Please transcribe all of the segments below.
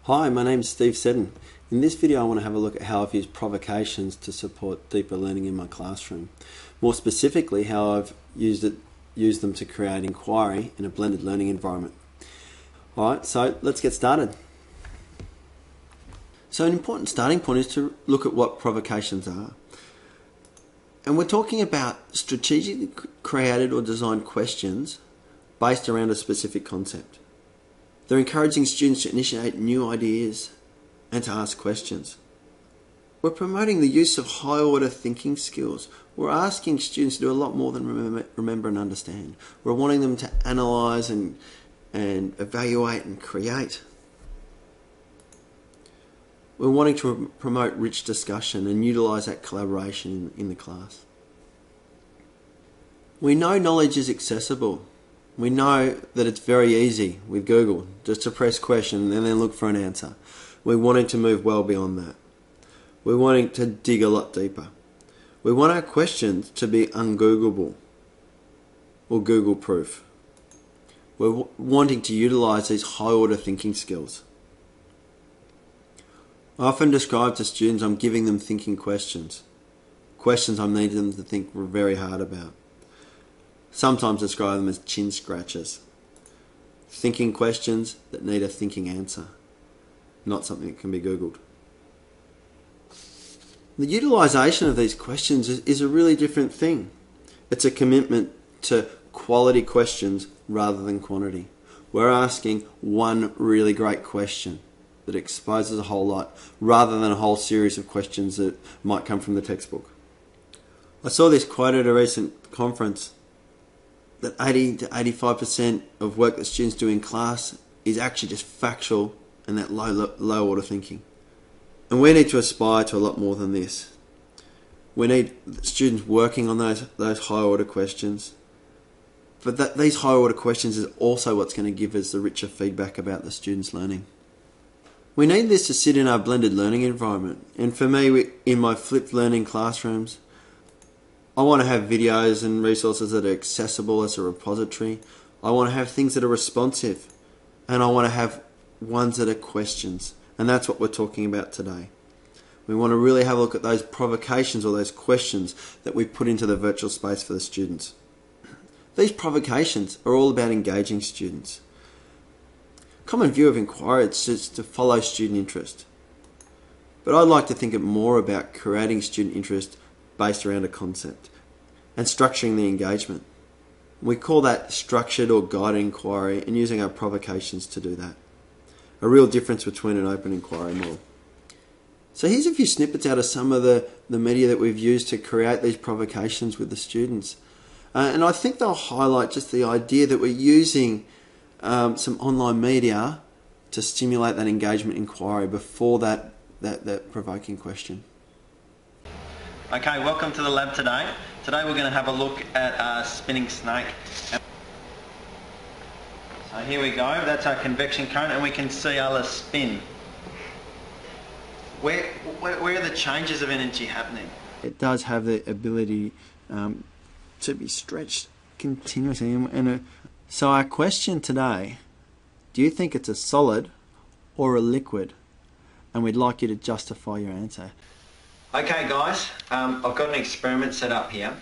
Hi, my name is Steve Seddon. In this video I want to have a look at how I've used provocations to support deeper learning in my classroom. More specifically, how I've used them to create inquiry in a blended learning environment. Alright, so let's get started. So an important starting point is to look at what provocations are. And we're talking about strategically created or designed questions based around a specific concept. They're encouraging students to initiate new ideas and to ask questions. We're promoting the use of high-order thinking skills. We're asking students to do a lot more than remember and understand. We're wanting them to analyse and evaluate and create. We're wanting to promote rich discussion and utilise that collaboration in the class. We know knowledge is accessible. We know that it's very easy with Google just to press question and then look for an answer. We're wanting to move well beyond that. We're wanting to dig a lot deeper. We want our questions to be ungoogleable or Google proof. We're wanting to utilise these high order thinking skills. I often describe to students I'm giving them thinking questions. Questions I'm needing them to think very hard about. Sometimes describe them as chin scratchers. Thinking questions that need a thinking answer, not something that can be Googled. The utilisation of these questions is a really different thing. It's a commitment to quality questions rather than quantity. We're asking one really great question that exposes a whole lot rather than a whole series of questions that might come from the textbook. I saw this quote at a recent conference that 80 to 85% of work that students do in class is actually just factual and that low order thinking. And we need to aspire to a lot more than this. We need students working on those high order questions. But these high order questions is also what's going to give us the richer feedback about the students' learning. We need this to sit in our blended learning environment. And for me, in my flipped learning classrooms, I want to have videos and resources that are accessible as a repository. I want to have things that are responsive. And I want to have ones that are questions. And that's what we're talking about today. We want to really have a look at those provocations or those questions that we put into the virtual space for the students. These provocations are all about engaging students. Common view of inquiry is just to follow student interest. But I'd like to think it more about creating student interest based around a concept and structuring the engagement. We call that structured or guided inquiry and using our provocations to do that. A real difference between an open inquiry model. So here's a few snippets out of some of the media that we've used to create these provocations with the students. And I think they'll highlight just the idea that we're using some online media to stimulate that engagement inquiry before that provoking question. Okay, welcome to the lab today. Today we're going to have a look at our spinning snake. So here we go, that's our convection current and we can see our spin. Where are the changes of energy happening? It does have the ability to be stretched continuously. So our question today, do you think it's a solid or a liquid? And we'd like you to justify your answer. Okay guys, I've got an experiment set up here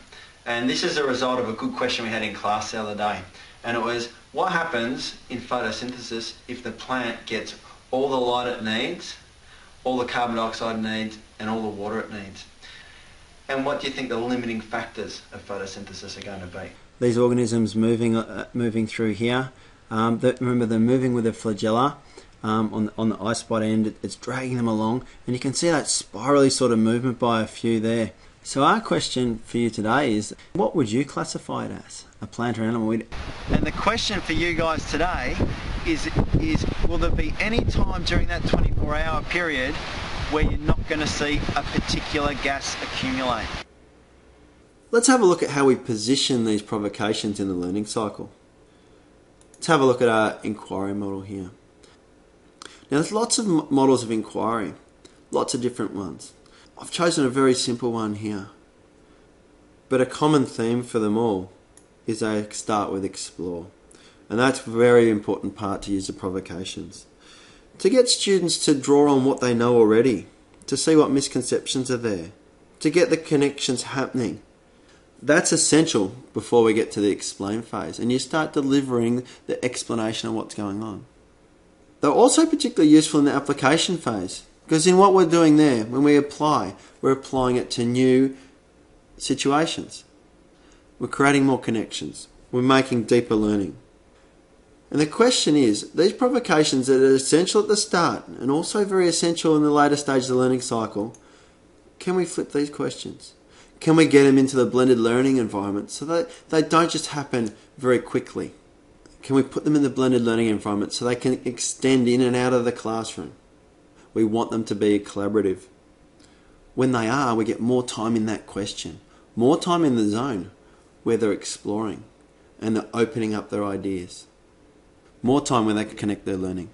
and this is a result of a good question we had in class the other day, and it was, what happens in photosynthesis if the plant gets all the light it needs, all the carbon dioxide it needs and all the water it needs? And what do you think the limiting factors of photosynthesis are going to be? These organisms moving through here, remember they're moving with their flagella. On the eye spot end, it's dragging them along, and you can see that spirally sort of movement by a few there. So our question for you today is, what would you classify it as? A plant or animal? And the question for you guys today is will there be any time during that 24-hour period where you're not going to see a particular gas accumulate? Let's have a look at how we position these provocations in the learning cycle. Let's have a look at our inquiry model here. Now there's lots of models of inquiry, lots of different ones. I've chosen a very simple one here, but a common theme for them all is they start with explore, and that's a very important part to use the provocations. to get students to draw on what they know already, to see what misconceptions are there, to get the connections happening. That's essential before we get to the explain phase and you start delivering the explanation of what's going on. They're also particularly useful in the application phase, because in what we're doing there, when we apply, we're applying it to new situations. We're creating more connections. We're making deeper learning. And the question is, these provocations that are essential at the start and also very essential in the later stages of the learning cycle, can we flip these questions? Can we get them into the blended learning environment so that they don't just happen very quickly? Can we put them in the blended learning environment so they can extend in and out of the classroom? We want them to be collaborative. When they are, we get more time in that question, more time in the zone where they're exploring and they're opening up their ideas, more time when they can connect their learning.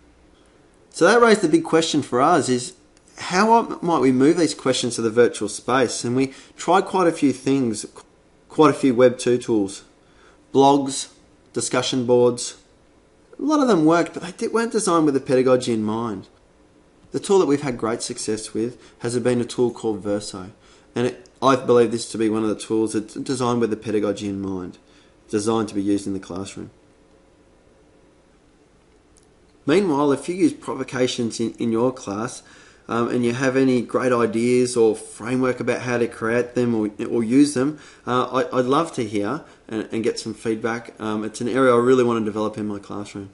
So that raised the big question for us is, how might we move these questions to the virtual space? And we tried quite a few things, quite a few Web 2 tools, blogs, discussion boards. A lot of them worked, but they weren't designed with the pedagogy in mind. The tool that we've had great success with has been a tool called Verso. And I believe this to be one of the tools that's designed with the pedagogy in mind, designed to be used in the classroom. Meanwhile, if you use provocations in your class, and you have any great ideas or framework about how to create them or use them, I'd love to hear and get some feedback. It's an area I really want to develop in my classroom.